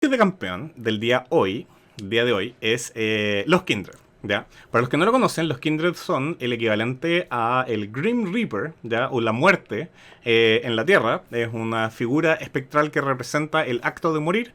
de campeón del día de hoy, es los Kindred. ¿Ya? Para los que no lo conocen, los Kindred son el equivalente a el Grim Reaper, ¿ya? O la muerte en la Tierra. Es una figura espectral que representa el acto de morir,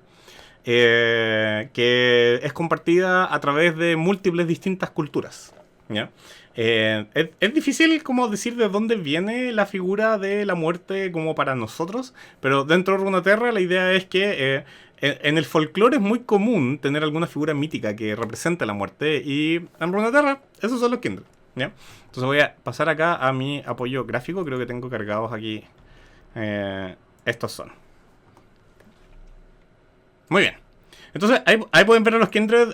que es compartida a través de múltiples distintas culturas. ¿Ya? Es difícil como decir de dónde viene la figura de la muerte como para nosotros, pero dentro de Runeterra la idea es que en el folclore es muy común tener alguna figura mítica que represente la muerte, y en Runeterra esos son los Kindred. ¿Ya? Entonces voy a pasar acá a mi apoyo gráfico, creo que tengo cargados aquí. Estos son. Muy bien. Entonces, ahí pueden ver a los Kindred.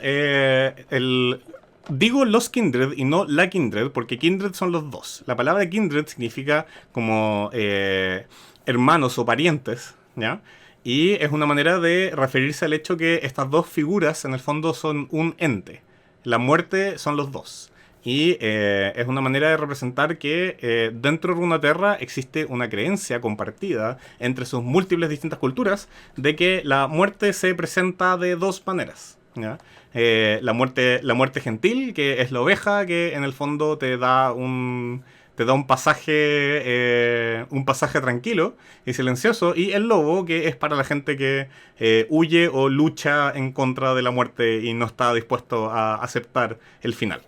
Digo los Kindred y no la Kindred, porque Kindred son los dos. La palabra Kindred significa como hermanos o parientes, ¿ya? Y es una manera de referirse al hecho que estas dos figuras en el fondo son un ente. La muerte son los dos. Y es una manera de representar que dentro de Runeterra existe una creencia compartida entre sus múltiples distintas culturas de que la muerte se presenta de dos maneras. ¿Ya? La muerte gentil, que es la oveja, que en el fondo te da un pasaje tranquilo y silencioso, y el lobo, que es para la gente que huye o lucha en contra de la muerte y no está dispuesto a aceptar el final.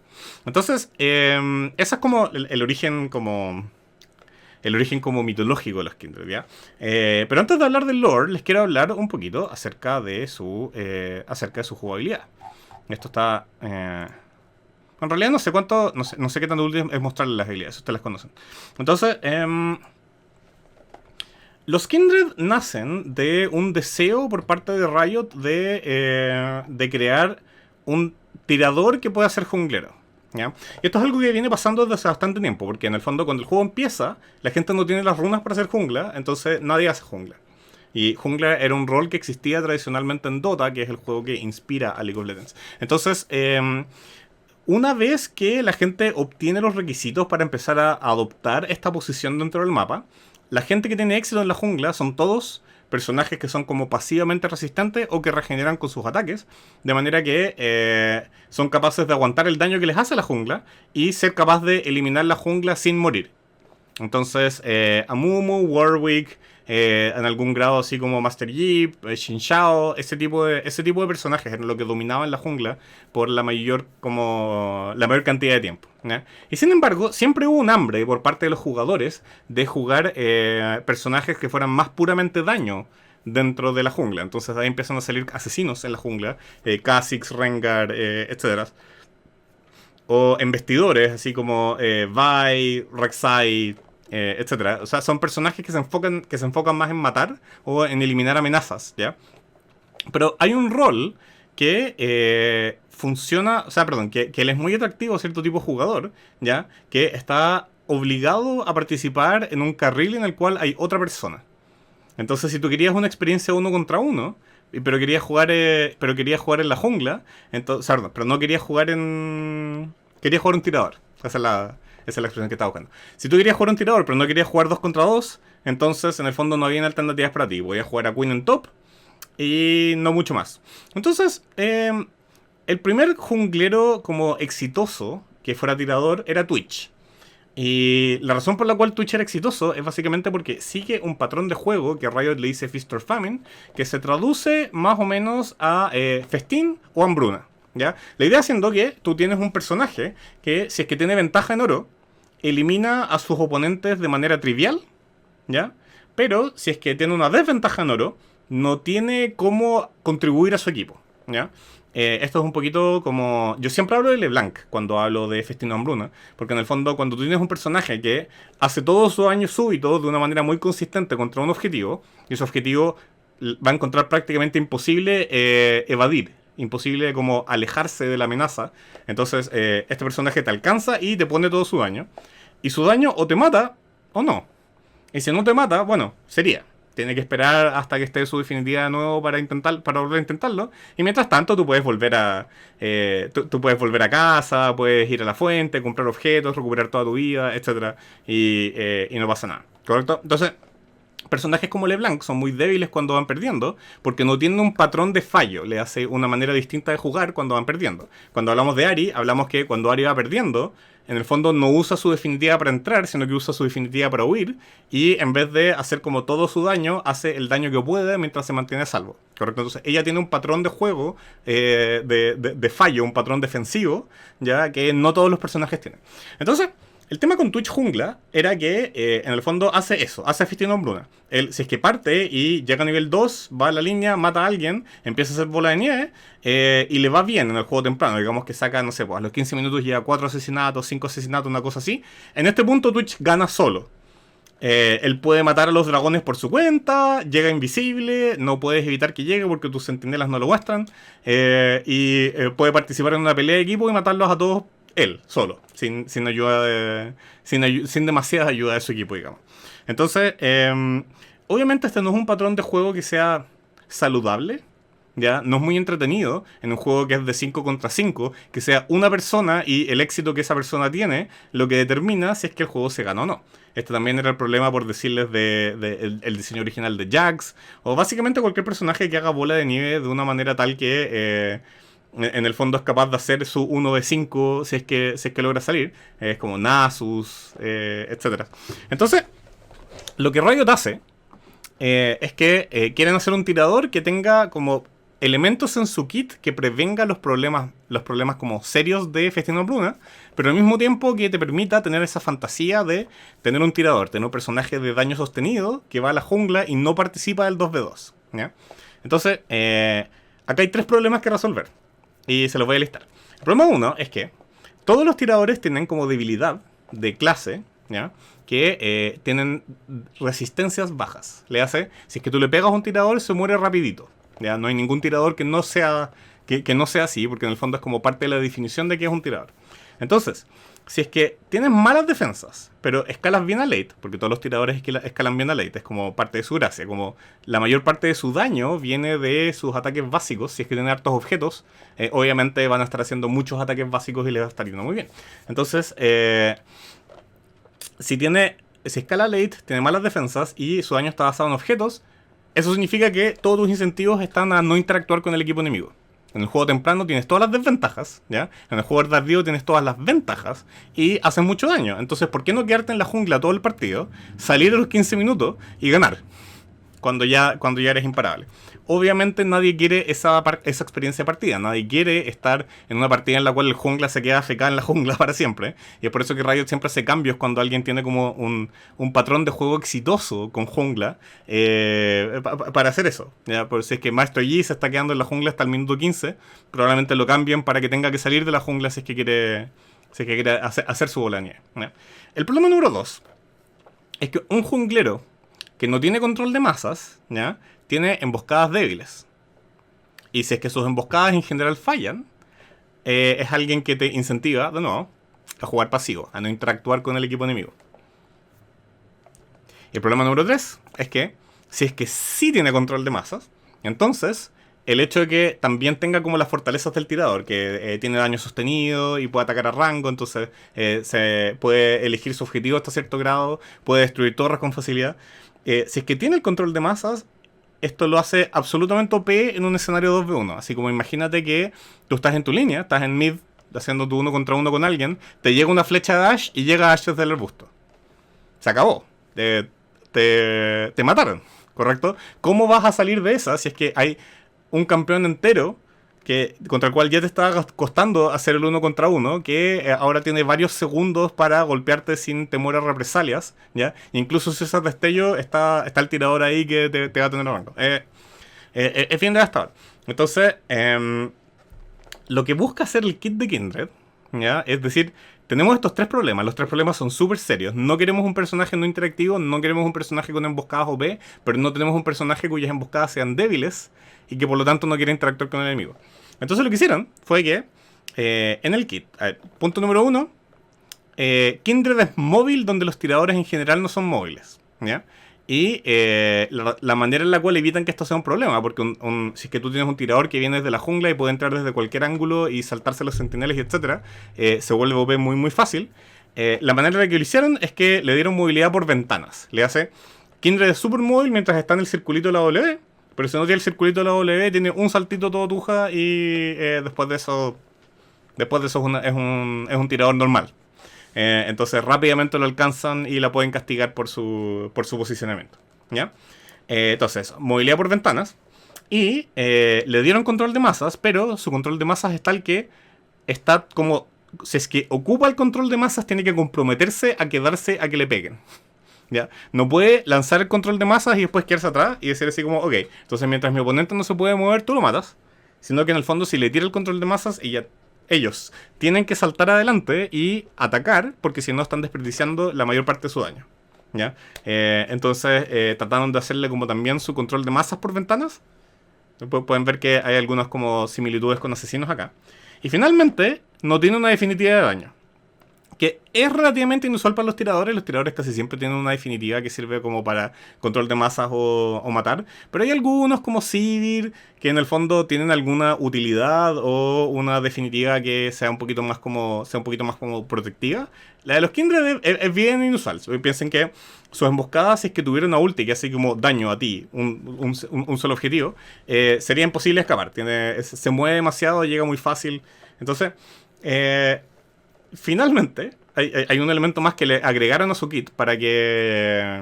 Entonces, ese es como el origen como mitológico de los Kindred, ¿ya? Pero antes de hablar del lore, les quiero hablar un poquito acerca de su jugabilidad. Esto está... en realidad no sé cuánto, no sé qué tan útil es mostrarles las habilidades, ustedes las conocen. Entonces, los Kindred nacen de un deseo por parte de Riot de crear un tirador que pueda ser junglero. ¿Ya? Y esto es algo que viene pasando desde hace bastante tiempo, porque en el fondo cuando el juego empieza, la gente no tiene las runas para hacer jungla, entonces nadie hace jungla. Y jungla era un rol que existía tradicionalmente en Dota, que es el juego que inspira a League of Legends. Entonces, una vez que la gente obtiene los requisitos para empezar a adoptar esta posición dentro del mapa, la gente que tiene éxito en la jungla son todos personajes que son como pasivamente resistentes o que regeneran con sus ataques, de manera que son capaces de aguantar el daño que les hace la jungla y ser capaz de eliminar la jungla sin morir. Entonces, Amumu, Warwick, en algún grado así como Master Yi, Xin Shao, ese tipo de personajes eran lo que dominaban la jungla por la mayor cantidad de tiempo. ¿Ya? Y sin embargo, siempre hubo un hambre por parte de los jugadores de jugar personajes que fueran más puramente daño dentro de la jungla. Entonces ahí empiezan a salir asesinos en la jungla, Kha'Zix, Rengar, etcétera. O embestidores, así como Vi, Rek'Sai, etcétera. O sea, son personajes que se enfocan más en matar o en eliminar amenazas, ¿ya? Pero hay un rol que funciona, o sea, perdón, que le es muy atractivo a cierto tipo de jugador, ¿ya? Que está obligado a participar en un carril en el cual hay otra persona. Entonces, si tú querías una experiencia uno contra uno, pero querías jugar en la jungla, entonces, perdón, pero no querías jugar en... Querías jugar un tirador. Esa es la expresión que estaba buscando. Si tú querías jugar un tirador, pero no querías jugar 2 contra 2, entonces en el fondo no había alternativas para ti. Voy a jugar a Queen en top y no mucho más. Entonces, el primer junglero como exitoso que fuera tirador era Twitch. Y la razón por la cual Twitch era exitoso es básicamente porque sigue un patrón de juego que Riot le dice Feast or Famine, que se traduce más o menos a festín o hambruna. ¿Ya? La idea siendo que tú tienes un personaje que, si es que tiene ventaja en oro, elimina a sus oponentes de manera trivial, ¿ya? Pero si es que tiene una desventaja en oro, no tiene cómo contribuir a su equipo, ¿ya? Esto es un poquito como... Yo siempre hablo de LeBlanc cuando hablo de Festino Hambruna, porque en el fondo cuando tú tienes un personaje que hace todo su daño súbito de una manera muy consistente contra un objetivo, y ese objetivo va a encontrar prácticamente imposible evadir, imposible como alejarse de la amenaza, entonces este personaje te alcanza y te pone todo su daño, y su daño o te mata o no. Y si no te mata, bueno, sería. Tiene que esperar hasta que esté su definitiva de nuevo para volver a intentarlo. Y mientras tanto, tú puedes volver tú puedes volver a casa, puedes ir a la fuente, comprar objetos, recuperar toda tu vida, etcétera. Y no pasa nada. ¿Correcto? Entonces, personajes como LeBlanc son muy débiles cuando van perdiendo, porque no tienen un patrón de fallo, le hace una manera distinta de jugar cuando van perdiendo. Cuando hablamos de Ahri, hablamos que cuando Ahri va perdiendo, en el fondo no usa su definitiva para entrar, sino que usa su definitiva para huir, y en vez de hacer como todo su daño, hace el daño que puede mientras se mantiene a salvo. ¿Correcto? Entonces ella tiene un patrón de juego de fallo, un patrón defensivo, ya que no todos los personajes tienen. Entonces, el tema con Twitch Jungla era que en el fondo hace eso, hace Feasting on Bruna. Él, si es que parte y llega a nivel 2, va a la línea, mata a alguien, empieza a hacer bola de nieve y le va bien en el juego temprano. Digamos que saca, no sé, pues a los 15 minutos llega 4 asesinatos, 5 asesinatos, una cosa así. En este punto Twitch gana solo. Él puede matar a los dragones por su cuenta, llega invisible, no puedes evitar que llegue porque tus centinelas no lo muestran. Puede participar en una pelea de equipo y matarlos a todos él, solo, sin ayuda sin demasiada ayuda de su equipo, digamos. Entonces, obviamente este no es un patrón de juego que sea saludable, ¿ya? No es muy entretenido en un juego que es de 5 contra 5, que sea una persona y el éxito que esa persona tiene lo que determina si es que el juego se gana o no. Este también era el problema, por decirles, el diseño original de Jax, o básicamente cualquier personaje que haga bola de nieve de una manera tal que en el fondo es capaz de hacer su 1v5 si es que logra salir. Es como Nasus, etc. Entonces, lo que Riot hace es que quieren hacer un tirador que tenga como elementos en su kit que prevenga los problemas como serios de Feasting on Bruna, pero al mismo tiempo que te permita tener esa fantasía de tener un tirador, tener un personaje de daño sostenido que va a la jungla y no participa del 2v2. ¿Ya? Entonces, acá hay 3 problemas que resolver. Y se los voy a listar. El problema 1 es que todos los tiradores tienen como debilidad de clase, ¿ya? Que tienen resistencias bajas. Le hace, si es que tú le pegas a un tirador, se muere rapidito. ¿Ya? No hay ningún tirador que no sea así, porque en el fondo es como parte de la definición de que es un tirador. Entonces, si es que tienes malas defensas, pero escalas bien a late, porque todos los tiradores escalan bien a late, es como parte de su gracia, como la mayor parte de su daño viene de sus ataques básicos. Si es que tienen hartos objetos, obviamente van a estar haciendo muchos ataques básicos y les va a estar yendo muy bien. Entonces, si escala late, tiene malas defensas y su daño está basado en objetos, eso significa que todos tus incentivos están a no interactuar con el equipo enemigo. En el juego temprano tienes todas las desventajas, ¿ya? En el juego tardío tienes todas las ventajas y haces mucho daño. Entonces, ¿por qué no quedarte en la jungla todo el partido, salir a los 15 minutos y ganar? Cuando ya eres imparable. Obviamente nadie quiere esa experiencia de partida. Nadie quiere estar en una partida en la cual el jungla se queda AFK en la jungla para siempre. Y es por eso que Riot siempre hace cambios cuando alguien tiene como un patrón de juego exitoso con jungla para hacer eso. ¿Ya? Por si es que Maestro Yi se está quedando en la jungla hasta el minuto 15, probablemente lo cambien para que tenga que salir de la jungla si es que quiere hacer su bola de nieve, ¿ya? El problema número 2 es que un junglero que no tiene control de masas, ¿ya? Tiene emboscadas débiles. Y si es que sus emboscadas en general fallan, es alguien que te incentiva, de nuevo, a jugar pasivo, a no interactuar con el equipo enemigo. Y el problema número 3 es que, si es que sí tiene control de masas, entonces el hecho de que también tenga como las fortalezas del tirador, que tiene daño sostenido y puede atacar a rango, entonces se puede elegir su objetivo hasta cierto grado, puede destruir torres con facilidad. Si es que tiene el control de masas, esto lo hace absolutamente OP en un escenario 2v1. Así como imagínate que tú estás en tu línea, estás en mid, haciendo tu 1 contra 1 con alguien, te llega una flecha de Ashe y llega Ashe desde el arbusto. Se acabó. Te mataron, ¿correcto? ¿Cómo vas a salir de esa si es que hay un campeón entero contra el cual ya te está costando hacer el 1 contra 1, que ahora tiene varios segundos para golpearte sin temor a represalias, ¿ya? Incluso si usas destello, está el tirador ahí que te va a tener a rango. Es bien devastador. Entonces, lo que busca hacer el kit de Kindred, ¿ya? Es decir, tenemos estos 3 problemas. Los 3 problemas son súper serios. No queremos un personaje no interactivo, no queremos un personaje con emboscadas OP, pero no tenemos un personaje cuyas emboscadas sean débiles y que por lo tanto no quiere interactuar con el enemigo. Entonces lo que hicieron fue que en el kit, punto número 1, Kindred es móvil donde los tiradores en general no son móviles, ¿ya? Y la manera en la cual evitan que esto sea un problema, porque si es que tú tienes un tirador que viene desde la jungla y puede entrar desde cualquier ángulo y saltarse los centinelas y etcétera, se vuelve OP muy muy fácil. La manera en la que lo hicieron es que le dieron movilidad por ventanas. Le hace, Kindred es súper móvil mientras está en el circulito de la W, pero si no tiene el circulito de la W, tiene un saltito todo tuja y después de eso es un tirador normal. Entonces rápidamente lo alcanzan y la pueden castigar por su posicionamiento. ¿Ya? Entonces, movilidad por ventanas. Y le dieron control de masas, pero su control de masas es tal que está como... Si es que ocupa el control de masas, tiene que comprometerse a quedarse a que le peguen. ¿Ya? No puede lanzar el control de masas y después quedarse atrás y decir así como, ok, entonces mientras mi oponente no se puede mover, tú lo matas. Sino que en el fondo si le tira el control de masas, ellos tienen que saltar adelante y atacar, porque si no están desperdiciando la mayor parte de su daño. ¿Ya? Entonces trataron de hacerle como también su control de masas por ventanas. Pueden ver que hay algunas como similitudes con asesinos acá. Y finalmente, no tiene una definitiva de daño. Que es relativamente inusual para los tiradores. Los tiradores casi siempre tienen una definitiva que sirve como para control de masas o matar. Pero hay algunos como Sivir que en el fondo tienen alguna utilidad o una definitiva que sea un poquito más como protectiva. La de los Kindred es bien inusual. Piensen que sus emboscadas, si es que tuvieran una ulti que hace como daño a ti, un solo objetivo, sería imposible escapar. Se mueve demasiado, llega muy fácil. Entonces, finalmente, hay un elemento más que le agregaron a su kit para que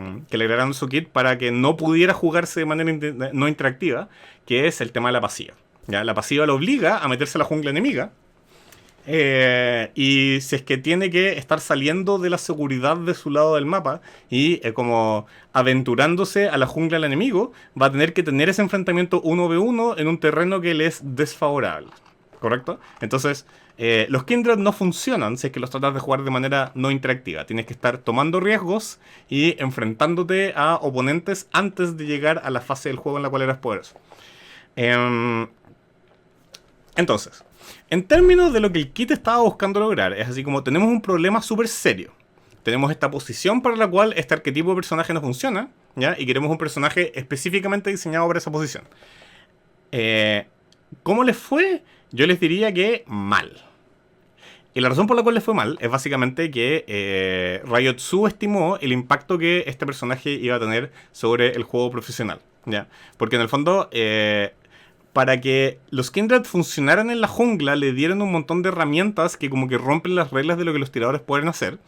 no pudiera jugarse de manera no interactiva, que es el tema de la pasiva. ¿Ya? La pasiva lo obliga a meterse a la jungla enemiga. Y si es que tiene que estar saliendo de la seguridad de su lado del mapa y como aventurándose a la jungla del enemigo, va a tener que tener ese enfrentamiento 1v1 en un terreno que le es desfavorable. ¿Correcto? Entonces, los Kindred no funcionan si es que los tratas de jugar de manera no interactiva. Tienes que estar tomando riesgos y enfrentándote a oponentes antes de llegar a la fase del juego en la cual eres poderoso. Entonces, en términos de lo que el kit estaba buscando lograr, es así como tenemos un problema súper serio. Tenemos esta posición para la cual este arquetipo de personaje no funciona, ¿ya? Y queremos un personaje específicamente diseñado para esa posición. ¿Cómo les fue? Yo les diría que mal. Y la razón por la cual les fue mal es básicamente que Riot subestimó el impacto que este personaje iba a tener sobre el juego profesional, ¿ya? Porque en el fondo, para que los Kindred funcionaran en la jungla, le dieron un montón de herramientas que como que rompen las reglas de lo que los tiradores pueden hacer.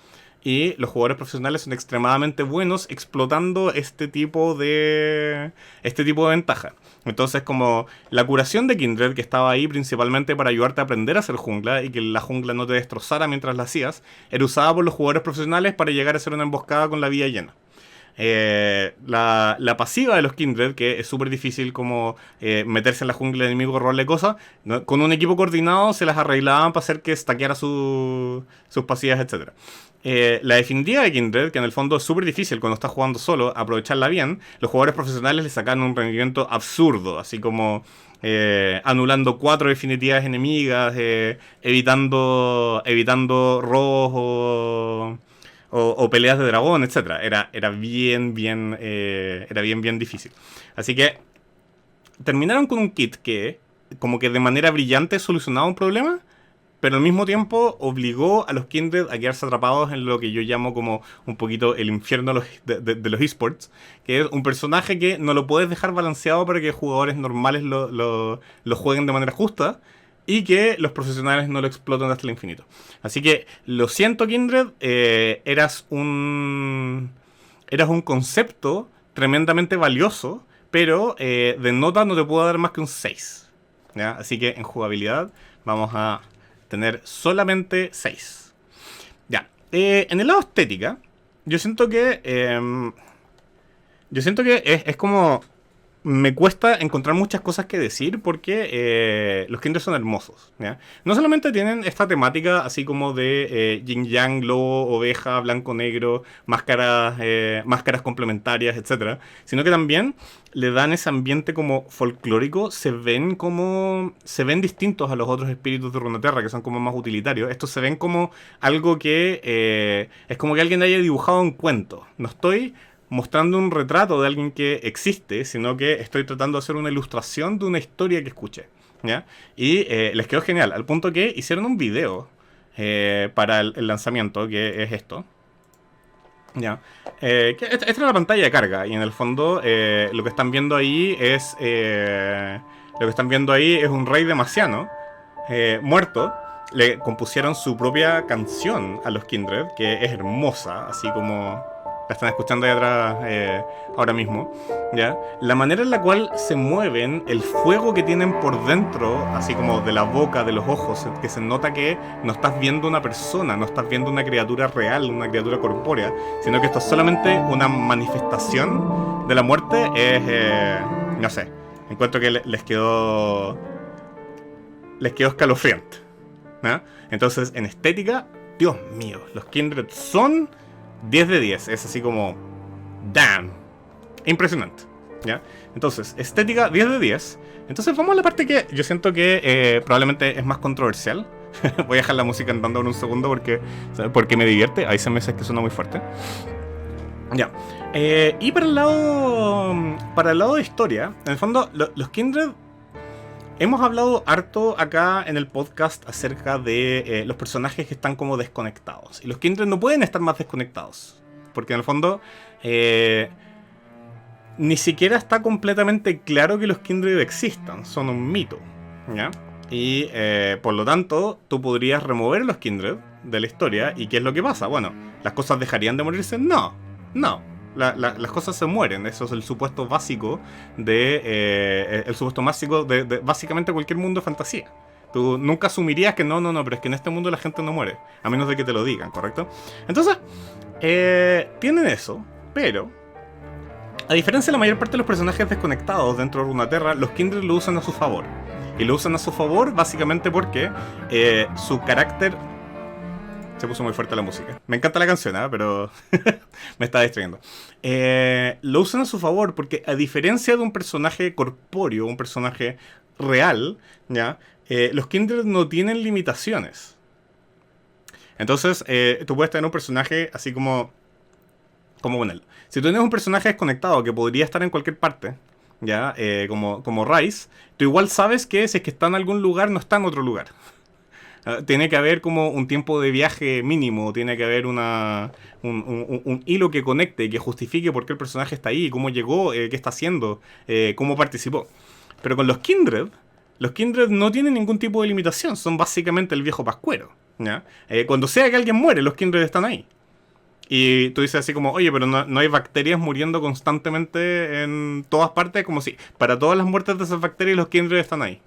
Y los jugadores profesionales son extremadamente buenos explotando este tipo de ventaja. Entonces, como la curación de Kindred, que estaba ahí principalmente para ayudarte a aprender a hacer jungla y que la jungla no te destrozara mientras la hacías, era usada por los jugadores profesionales para llegar a hacer una emboscada con la vida llena. La pasiva de los Kindred, que es súper difícil como meterse en la jungla del enemigo, robarle cosas, ¿no? Con un equipo coordinado se las arreglaban para hacer que stackeara sus pasivas, etc. La definitiva de Kindred, que en el fondo es súper difícil cuando estás jugando solo, aprovecharla bien, los jugadores profesionales le sacan un rendimiento absurdo, así como anulando 4 definitivas enemigas, evitando robos o peleas de dragón, etc. Era bien difícil. Así que terminaron con un kit que, como que de manera brillante, solucionaba un problema, pero al mismo tiempo obligó a los Kindred a quedarse atrapados en lo que yo llamo como un poquito el infierno de los esports, que es un personaje que no lo puedes dejar balanceado para que jugadores normales lo jueguen de manera justa, y que los profesionales no lo exploten hasta el infinito. Así que, lo siento, Kindred, eras un concepto tremendamente valioso, pero de nota no te puedo dar más que un 6. ¿Ya? Así que en jugabilidad vamos a tener solamente 6. Ya. En el lado estética, yo siento que es como... Me cuesta encontrar muchas cosas que decir porque los Kindred son hermosos, ¿ya? No solamente tienen esta temática así como de yin yang, lobo, oveja, blanco, negro, máscaras complementarias, etcétera, sino que también le dan ese ambiente como folclórico. Se ven distintos a los otros espíritus de Runeterra, que son como más utilitarios. Estos se ven como algo que es como que alguien haya dibujado un cuento. No estoy mostrando un retrato de alguien que existe, sino que estoy tratando de hacer una ilustración de una historia que escuché, ¿ya? Y les quedó genial, al punto que hicieron un video para el lanzamiento, que es esto. Ya. Esta es la pantalla de carga y en el fondo lo que están viendo ahí es un rey demasiano muerto. Le compusieron su propia canción a los Kindred, que es hermosa, así como la están escuchando ahí atrás ahora mismo. ¿Ya? La manera en la cual se mueven, el fuego que tienen por dentro, así como de la boca, de los ojos, que se nota que no estás viendo una persona, no estás viendo una criatura real, una criatura corpórea, sino que esto es solamente una manifestación de la muerte, no sé, encuentro que les quedó escalofriante. ¿No? Entonces, en estética, Dios mío, los Kindred son 10 de 10. Es así como, damn, impresionante. ¿Ya? Entonces, estética 10 de 10. Entonces, vamos a la parte que yo siento que probablemente es más controversial. Voy a dejar la música andando en un segundo porque me divierte. Ahí se me dice que suena muy fuerte. Ya. Y para el lado de historia, en el fondo, los Kindred. Hemos hablado harto acá en el podcast acerca de los personajes que están como desconectados. Y los Kindred no pueden estar más desconectados. Porque en el fondo ni siquiera está completamente claro que los Kindred existan. Son un mito. ¿Ya? Y por lo tanto, tú podrías remover los Kindred de la historia. ¿Y qué es lo que pasa? Bueno, ¿las cosas dejarían de morirse? No. No. Las cosas se mueren. Eso es el supuesto básico el supuesto básico de básicamente cualquier mundo de fantasía. Tú nunca asumirías que no, pero es que en este mundo la gente no muere, a menos de que te lo digan, ¿correcto? Entonces, tienen eso, pero a diferencia de la mayor parte de los personajes desconectados dentro de Runeterra, los Kindred lo usan a su favor. Y lo usan a su favor básicamente porque su carácter... Se puso muy fuerte la música. Me encanta la canción, pero me está distrayendo. Lo usan a su favor porque, a diferencia de un personaje corpóreo, un personaje real, ¿ya? Los Kindred no tienen limitaciones. Entonces, tú puedes tener un personaje así como con él. Si tú tienes un personaje desconectado que podría estar en cualquier parte, ¿ya? Como Rice, tú igual sabes que si es que está en algún lugar, no está en otro lugar. Tiene que haber como un tiempo de viaje mínimo, tiene que haber un hilo que conecte, que justifique por qué el personaje está ahí, cómo llegó, qué está haciendo, cómo participó. Pero con los Kindred no tienen ningún tipo de limitación, son básicamente el viejo pascuero. ¿Ya? Cuando sea que alguien muere, los Kindred están ahí. Y tú dices así como, oye, pero no hay bacterias muriendo constantemente en todas partes, como si para todas las muertes de esas bacterias los Kindred están ahí.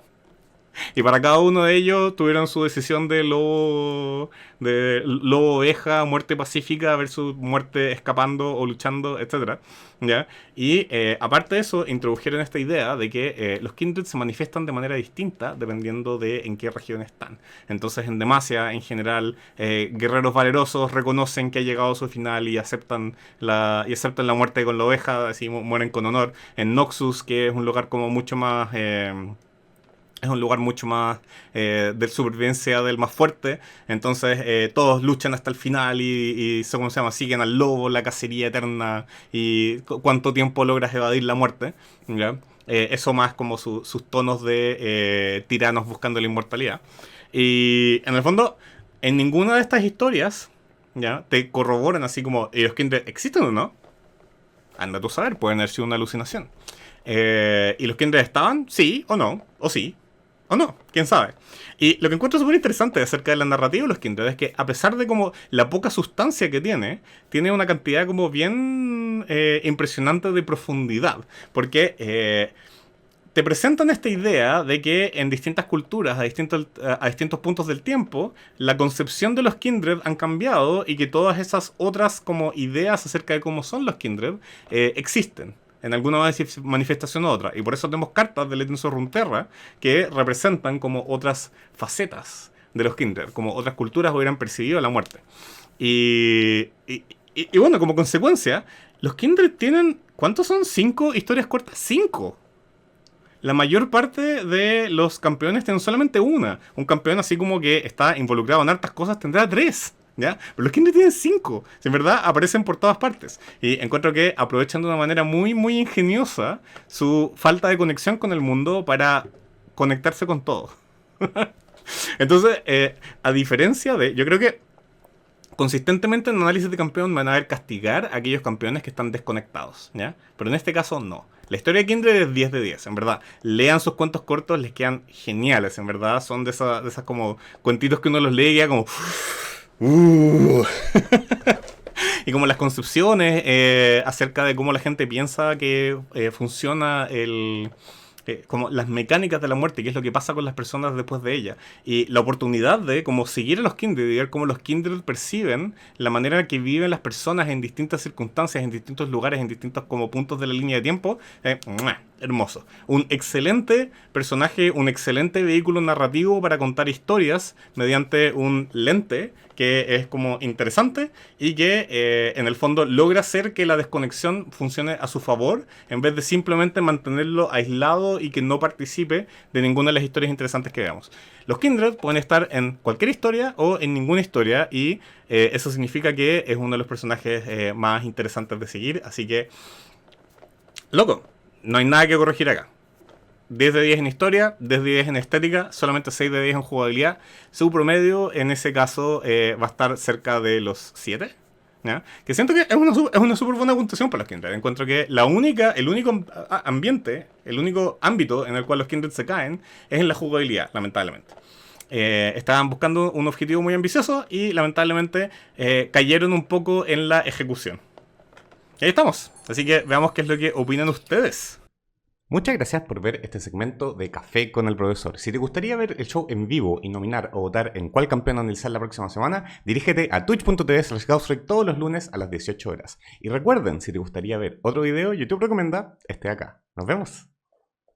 Y para cada uno de ellos tuvieron su decisión de lobo oveja, muerte pacífica versus muerte escapando o luchando, etcétera. ¿Ya? Y aparte de eso, introdujeron esta idea de que los Kindred se manifiestan de manera distinta dependiendo de en qué región están. Entonces, en Demacia, en general, guerreros valerosos reconocen que ha llegado a su final y aceptan la muerte con la oveja, así mueren con honor. En Noxus, que es un lugar como mucho más... es un lugar mucho más de supervivencia del más fuerte. Entonces todos luchan hasta el final y ¿cómo se llama? Siguen al lobo, la cacería eterna y cuánto tiempo logras evadir la muerte. ¿Ya? Eso más como sus tonos de tiranos buscando la inmortalidad. Y en el fondo, en ninguna de estas historias, ¿ya? Te corroboran así como, ¿los Kindred existen o no? Anda tú a saber, pueden haber sido una alucinación. ¿Y los Kindred estaban? Sí o no, o sí. O no, quién sabe. Y lo que encuentro súper interesante acerca de la narrativa de los Kindred es que, a pesar de como la poca sustancia que tiene una cantidad como bien impresionante de profundidad. Porque te presentan esta idea de que en distintas culturas, a distintos puntos del tiempo, la concepción de los Kindred han cambiado y que todas esas otras como ideas acerca de cómo son los Kindred existen en alguna manifestación u otra. Y por eso tenemos cartas de Legends of Runeterra que representan como otras facetas de los Kindred, como otras culturas hubieran percibido la muerte. Y bueno, como consecuencia, los Kindred tienen... ¿Cuántos son? ¿5 historias cortas? ¡5! La mayor parte de los campeones tienen solamente una. Un campeón así como que está involucrado en hartas cosas tendrá 3. ¿Ya? Pero los Kindred tienen 5. En verdad aparecen por todas partes. Y encuentro que aprovechan de una manera muy, muy ingeniosa su falta de conexión con el mundo para conectarse con todo. Entonces, a diferencia de... Yo creo que consistentemente en análisis de campeón van a ver castigar a aquellos campeones que están desconectados, ¿ya? Pero en este caso no. La historia de Kindred es 10 de 10, en verdad. Lean sus cuentos cortos, les quedan geniales, en verdad. Son de esas como cuentitos que uno los lee y queda como... Y como las construcciones acerca de cómo la gente piensa que funciona como las mecánicas de la muerte, qué es lo que pasa con las personas después de ella. Y la oportunidad de como seguir a los Kindred y ver cómo los Kindred perciben la manera en que viven las personas en distintas circunstancias, en distintos lugares, en distintos como puntos de la línea de tiempo. Hermoso. Un excelente personaje, un excelente vehículo narrativo para contar historias mediante un lente que es como interesante y que en el fondo logra hacer que la desconexión funcione a su favor en vez de simplemente mantenerlo aislado y que no participe de ninguna de las historias interesantes que veamos. Los Kindred pueden estar en cualquier historia o en ninguna historia y eso significa que es uno de los personajes más interesantes de seguir, así que loco, no hay nada que corregir acá. 10 de 10 en historia, 10 de 10 en estética, solamente 6 de 10 en jugabilidad. Su promedio en ese caso va a estar cerca de los 7. ¿Ya? Que siento que es una súper buena puntuación para los Kindred. Encuentro que el único ambiente, el único ámbito en el cual los Kindred se caen es en la jugabilidad, lamentablemente. Estaban buscando un objetivo muy ambicioso y lamentablemente cayeron un poco en la ejecución. Y ahí estamos. Así que veamos qué es lo que opinan ustedes. Muchas gracias por ver este segmento de Café con el Profesor. Si te gustaría ver el show en vivo y nominar o votar en cuál campeón analizar la próxima semana, dirígete a twitch.tv/gaussrec todos los lunes a las 18 horas. Y recuerden, si te gustaría ver otro video, YouTube recomienda este de acá. ¡Nos vemos!